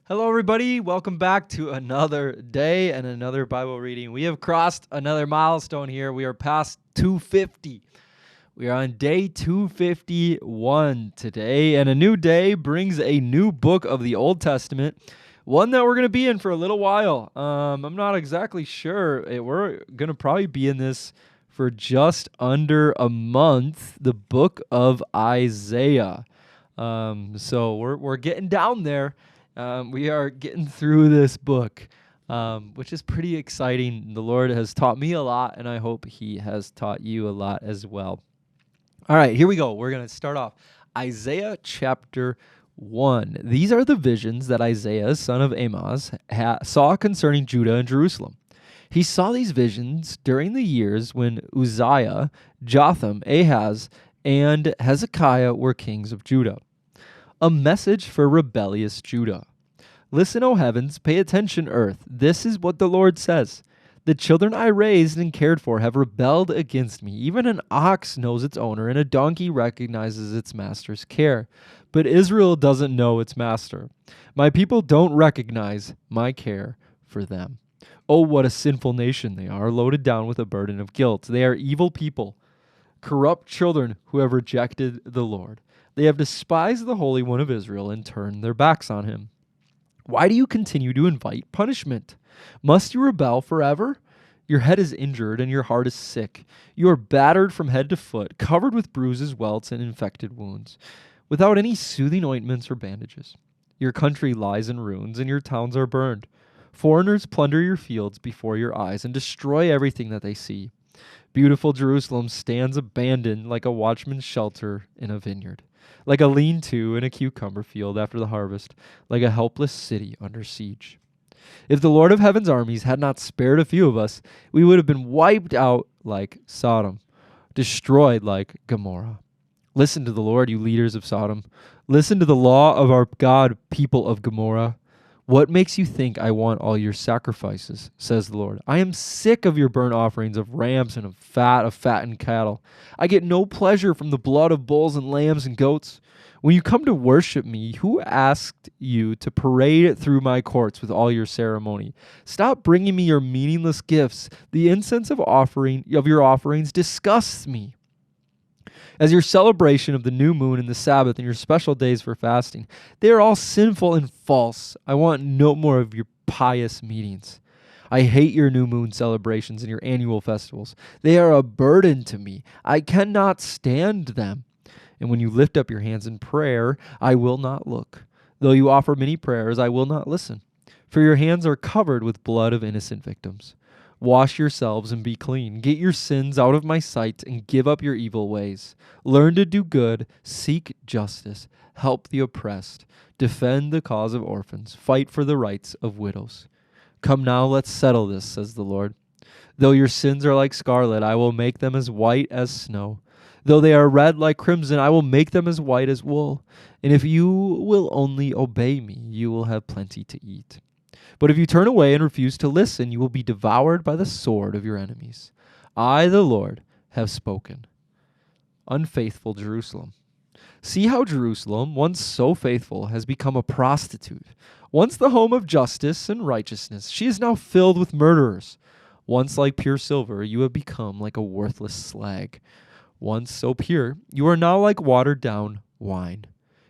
Hello, everybody. Welcome back to another day and another Bible reading. We have crossed another milestone here. We are past 250. We are on day 251 today, and a new day brings a new book of the Old Testament, one that we're going to be in for a little while. I'm not exactly sure. We're going to probably be in this for just under a month, the book of Isaiah. So we're getting down there. We are getting through this book, which is pretty exciting. The Lord has taught me a lot, and I hope He has taught you a lot as well. All right, here we go. We're going to start off. Isaiah chapter 1. These are the visions that Isaiah, son of Amoz, saw concerning Judah and Jerusalem. He saw these visions during the years when Uzziah, Jotham, Ahaz, and Hezekiah were kings of Judah. A message for rebellious Judah. Listen, O heavens, pay attention, earth. This is what the Lord says. The children I raised and cared for have rebelled against me. Even an ox knows its owner, and a donkey recognizes its master's care. But Israel doesn't know its master. My people don't recognize my care for them. Oh, what a sinful nation they are, loaded down with a burden of guilt. They are evil people, corrupt children who have rejected the Lord. They have despised the Holy One of Israel and turned their backs on him. Why do you continue to invite punishment? Must you rebel forever? Your head is injured and your heart is sick. You are battered from head to foot, covered with bruises, welts, and infected wounds, without any soothing ointments or bandages. Your country lies in ruins and your towns are burned. Foreigners plunder your fields before your eyes and destroy everything that they see. Beautiful Jerusalem stands abandoned like a watchman's shelter in a vineyard, like a lean-to in a cucumber field after the harvest, like a helpless city under siege. If the Lord of heaven's armies had not spared a few of us, we would have been wiped out like Sodom, destroyed like Gomorrah. Listen to the Lord, you leaders of Sodom. Listen to the law of our God, people of Gomorrah. What makes you think I want all your sacrifices, says the Lord? I am sick of your burnt offerings of rams and of fattened cattle. I get no pleasure from the blood of bulls and lambs and goats. When you come to worship me, who asked you to parade through my courts with all your ceremony? Stop bringing me your meaningless gifts. The incense of your offerings disgusts me. As your celebration of the new moon and the Sabbath and your special days for fasting, they are all sinful and false. I want no more of your pious meetings. I hate your new moon celebrations and your annual festivals. They are a burden to me. I cannot stand them. And when you lift up your hands in prayer, I will not look. Though you offer many prayers, I will not listen. For your hands are covered with blood of innocent victims. Wash yourselves and be clean. Get your sins out of my sight and give up your evil ways. Learn to do good, seek justice, help the oppressed, defend the cause of orphans, fight for the rights of widows. Come now, let's settle this, says the Lord. Though your sins are like scarlet, I will make them as white as snow. Though they are red like crimson, I will make them as white as wool. And if you will only obey me, you will have plenty to eat. But if you turn away and refuse to listen, you will be devoured by the sword of your enemies. I, the Lord, have spoken. Unfaithful Jerusalem. See how Jerusalem, once so faithful, has become a prostitute. Once the home of justice and righteousness, she is now filled with murderers. Once like pure silver, you have become like a worthless slag. Once so pure, you are now like watered down wine.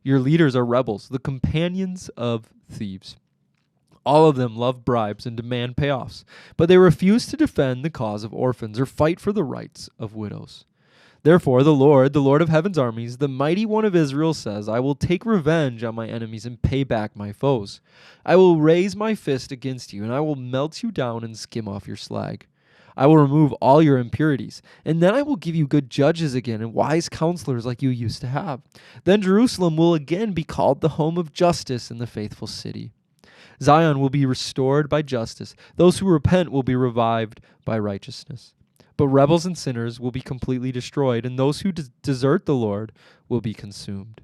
Your leaders are rebels, the companions of thieves. All of them love bribes and demand payoffs, but they refuse to defend the cause of orphans or fight for the rights of widows. Therefore, the Lord of heaven's armies, the mighty one of Israel says, I will take revenge on my enemies and pay back my foes. I will raise my fist against you, and I will melt you down and skim off your slag. I will remove all your impurities, and then I will give you good judges again and wise counselors like you used to have. Then Jerusalem will again be called the home of justice and the faithful city. Zion will be restored by justice. Those who repent will be revived by righteousness. But rebels and sinners will be completely destroyed, and those who desert the Lord will be consumed.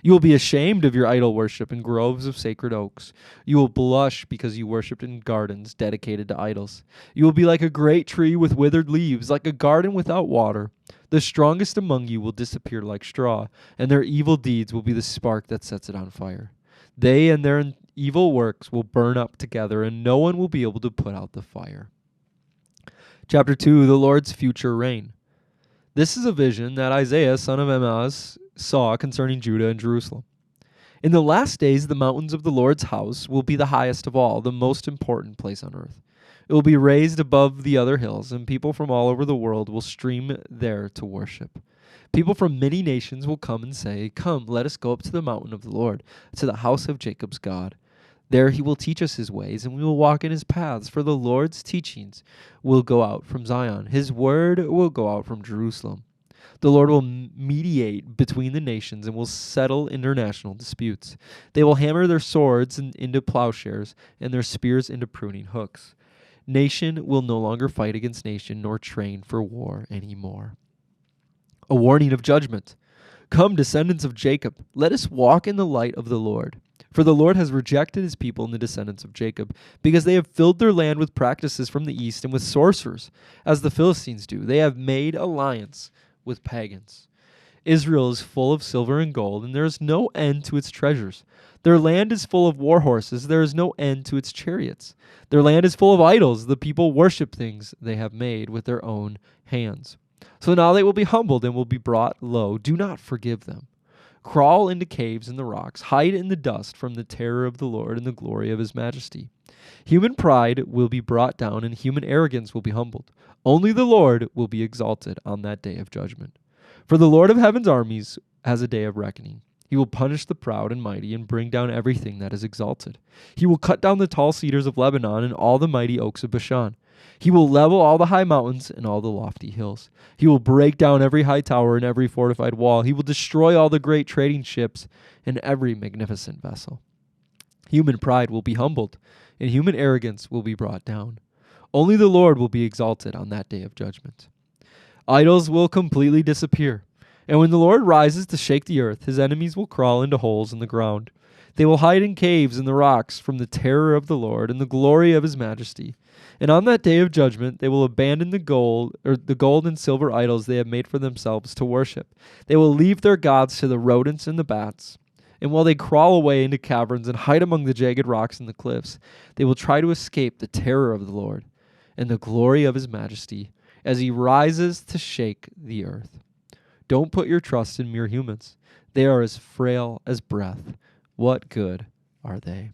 You will be ashamed of your idol worship in groves of sacred oaks. You will blush because you worshipped in gardens dedicated to idols. You will be like a great tree with withered leaves, like a garden without water. The strongest among you will disappear like straw, and their evil deeds will be the spark that sets it on fire. They and their evil works will burn up together, and no one will be able to put out the fire. Chapter 2, the Lord's future reign. This is a vision that Isaiah, son of Amoz, saw concerning Judah and Jerusalem. In the last days, the mountains of the Lord's house will be the highest of all, the most important place on earth. It will be raised above the other hills, and people from all over the world will stream there to worship. People from many nations will come and say, "Come, let us go up to the mountain of the Lord, to the house of Jacob's God. There he will teach us his ways, and we will walk in his paths, for the Lord's teachings will go out from Zion. His word will go out from Jerusalem. The Lord will mediate between the nations and will settle international disputes. They will hammer their swords into plowshares and their spears into pruning hooks. Nation will no longer fight against nation, nor train for war anymore." A warning of judgment. Come, descendants of Jacob, let us walk in the light of the Lord. For the Lord has rejected his people and the descendants of Jacob, because they have filled their land with practices from the east and with sorcerers, as the Philistines do. They have made alliance with pagans. Israel is full of silver and gold, and there is no end to its treasures. Their land is full of war horses, there is no end to its chariots. Their land is full of idols, the people worship things they have made with their own hands. So now they will be humbled and will be brought low. Do not forgive them. Crawl into caves in the rocks, hide in the dust from the terror of the Lord and the glory of his majesty. Human pride will be brought down, and human arrogance will be humbled. Only the Lord will be exalted on that day of judgment. For the Lord of heaven's armies has a day of reckoning. He will punish the proud and mighty and bring down everything that is exalted. He will cut down the tall cedars of Lebanon and all the mighty oaks of Bashan. He will level all the high mountains and all the lofty hills. He will break down every high tower and every fortified wall. He will destroy all the great trading ships and every magnificent vessel. Human pride will be humbled, and human arrogance will be brought down. Only the Lord will be exalted on that day of judgment. Idols will completely disappear. And when the Lord rises to shake the earth, his enemies will crawl into holes in the ground. They will hide in caves in the rocks from the terror of the Lord and the glory of his majesty. And on that day of judgment, they will abandon the gold and silver idols they have made for themselves to worship. They will leave their gods to the rodents and the bats. And while they crawl away into caverns and hide among the jagged rocks and the cliffs, they will try to escape the terror of the Lord and the glory of his majesty as he rises to shake the earth. Don't put your trust in mere humans. They are as frail as breath. What good are they?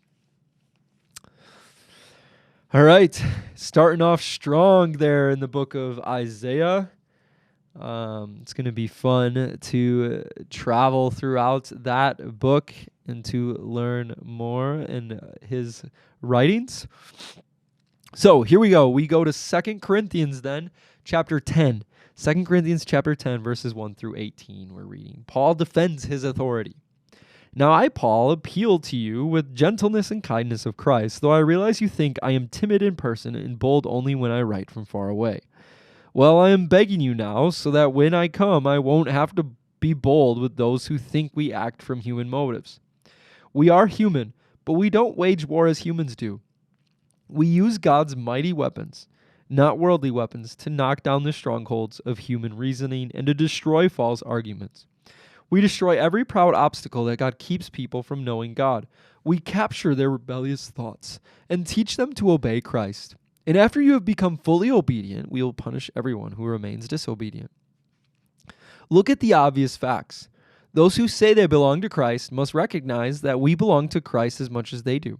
All right, starting off strong there in the book of Isaiah. It's going to be fun to travel throughout that book and to learn more in his writings. So here we go. We go to 2 Corinthians then, chapter 10. 2 Corinthians chapter 10, verses 1 through 18, we're reading. Paul defends his authority. Now I, Paul, appeal to you with gentleness and kindness of Christ, though I realize you think I am timid in person and bold only when I write from far away. Well, I am begging you now, so that when I come, I won't have to be bold with those who think we act from human motives. We are human, but we don't wage war as humans do. We use God's mighty weapons, not worldly weapons, to knock down the strongholds of human reasoning and to destroy false arguments. We destroy every proud obstacle that God keeps people from knowing God. We capture their rebellious thoughts and teach them to obey Christ. And after you have become fully obedient, we will punish everyone who remains disobedient. Look at the obvious facts. Those who say they belong to Christ must recognize that we belong to Christ as much as they do.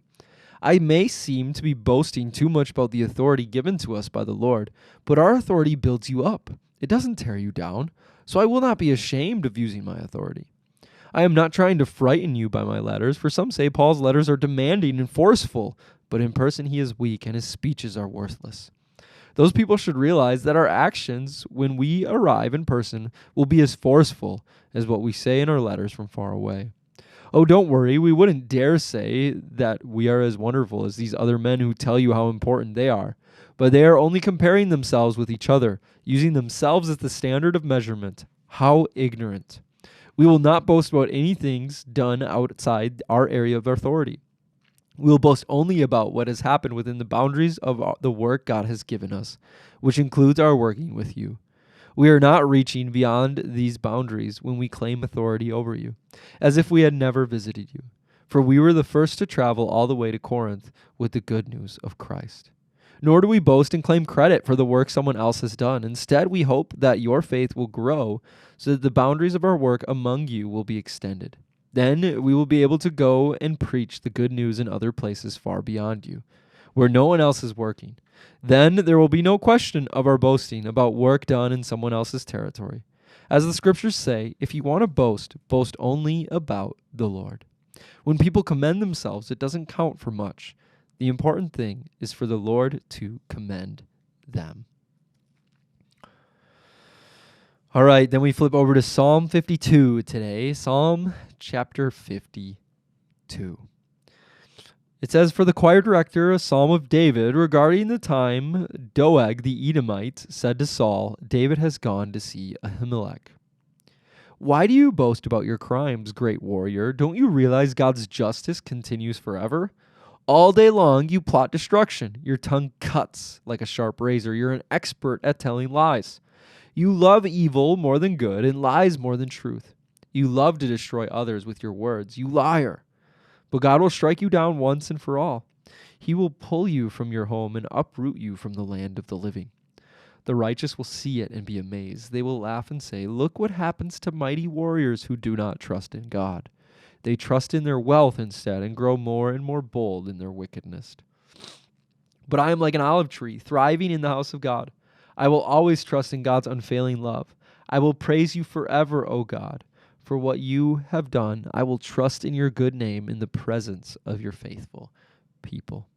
I may seem to be boasting too much about the authority given to us by the Lord, but our authority builds you up. It doesn't tear you down, so I will not be ashamed of using my authority. I am not trying to frighten you by my letters, for some say Paul's letters are demanding and forceful, but in person he is weak and his speeches are worthless. Those people should realize that our actions when we arrive in person will be as forceful as what we say in our letters from far away. Oh, don't worry, we wouldn't dare say that we are as wonderful as these other men who tell you how important they are. But they are only comparing themselves with each other, using themselves as the standard of measurement. How ignorant. We will not boast about anything done outside our area of authority. We will boast only about what has happened within the boundaries of the work God has given us, which includes our working with you. We are not reaching beyond these boundaries when we claim authority over you, as if we had never visited you. For we were the first to travel all the way to Corinth with the good news of Christ. Nor do we boast and claim credit for the work someone else has done. Instead, we hope that your faith will grow so that the boundaries of our work among you will be extended. Then we will be able to go and preach the good news in other places far beyond you, where no one else is working. Then there will be no question of our boasting about work done in someone else's territory. As the scriptures say, if you want to boast, boast only about the Lord. When people commend themselves, it doesn't count for much. The important thing is for the Lord to commend them. All right, then we flip over to Psalm 52 today. Psalm chapter 52. It says, for the choir director, a psalm of David regarding the time Doeg the Edomite said to Saul, David has gone to see Ahimelech. Why do you boast about your crimes, great warrior? Don't you realize God's justice continues forever? All day long you plot destruction. Your tongue cuts like a sharp razor. You're an expert at telling lies. You love evil more than good and lies more than truth. You love to destroy others with your words. You liar. But God will strike you down once and for all. He will pull you from your home and uproot you from the land of the living. The righteous will see it and be amazed. They will laugh and say, look what happens to mighty warriors who do not trust in God. They trust in their wealth instead and grow more and more bold in their wickedness. But I am like an olive tree, thriving in the house of God. I will always trust in God's unfailing love. I will praise you forever, O God. For what you have done, I will trust in your good name in the presence of your faithful people.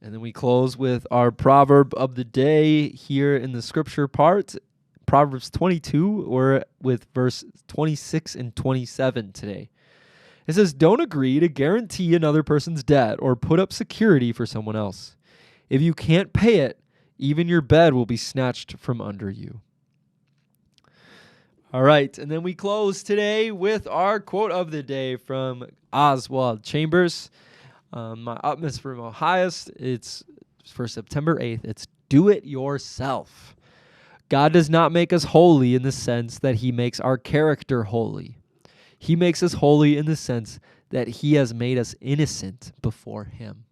And then we close with our proverb of the day here in the scripture part. Proverbs 22, we're with verse 26 and 27 today. It says, don't agree to guarantee another person's debt or put up security for someone else. If you can't pay it, even your bed will be snatched from under you. All right, and then we close today with our quote of the day from Oswald Chambers. My utmost from Ohio, it's for September 8th. It's do it yourself. God does not make us holy in the sense that he makes our character holy. He makes us holy in the sense that he has made us innocent before him.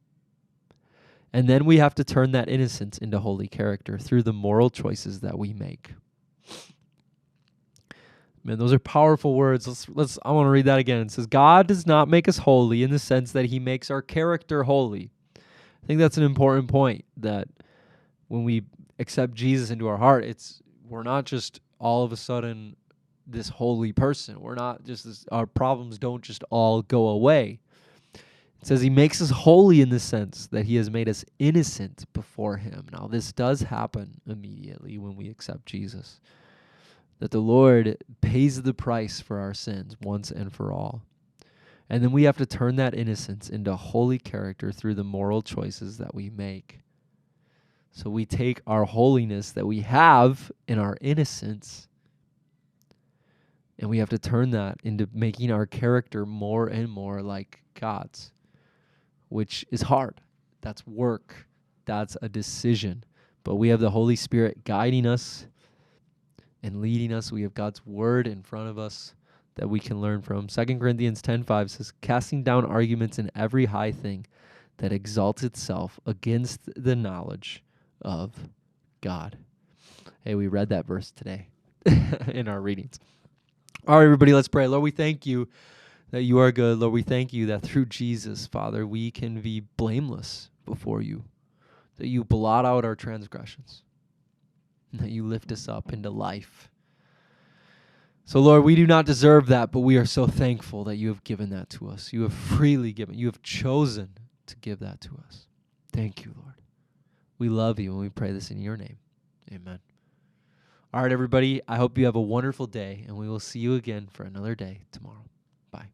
And then we have to turn that innocence into holy character through the moral choices that we make. Man, those are powerful words. I want to read that again. It says, God does not make us holy in the sense that he makes our character holy. I think that's an important point, that when we accept Jesus into our heart, we're not just all of a sudden this holy person. We're not just this, our problems don't just all go away. It says he makes us holy in the sense that he has made us innocent before him. Now, this does happen immediately when we accept Jesus, that the Lord pays the price for our sins once and for all. And then we have to turn that innocence into holy character through the moral choices that we make. So we take our holiness that we have in our innocence, and we have to turn that into making our character more and more like God's, which is hard. That's work. That's a decision. But we have the Holy Spirit guiding us and leading us. We have God's word in front of us that we can learn from. 2 Corinthians 10:5 says, casting down arguments in every high thing that exalts itself against the knowledge of God. Hey, we read that verse today in our readings. All right, everybody, let's pray. Lord, we thank you that you are good. Lord, we thank you that through Jesus, Father, we can be blameless before you, that you blot out our transgressions, and that you lift us up into life. So, Lord, we do not deserve that, but we are so thankful that you have given that to us. You have freely given. You have chosen to give that to us. Thank you, Lord. We love you, and we pray this in your name. Amen. All right, everybody, I hope you have a wonderful day, and we will see you again for another day tomorrow. Bye.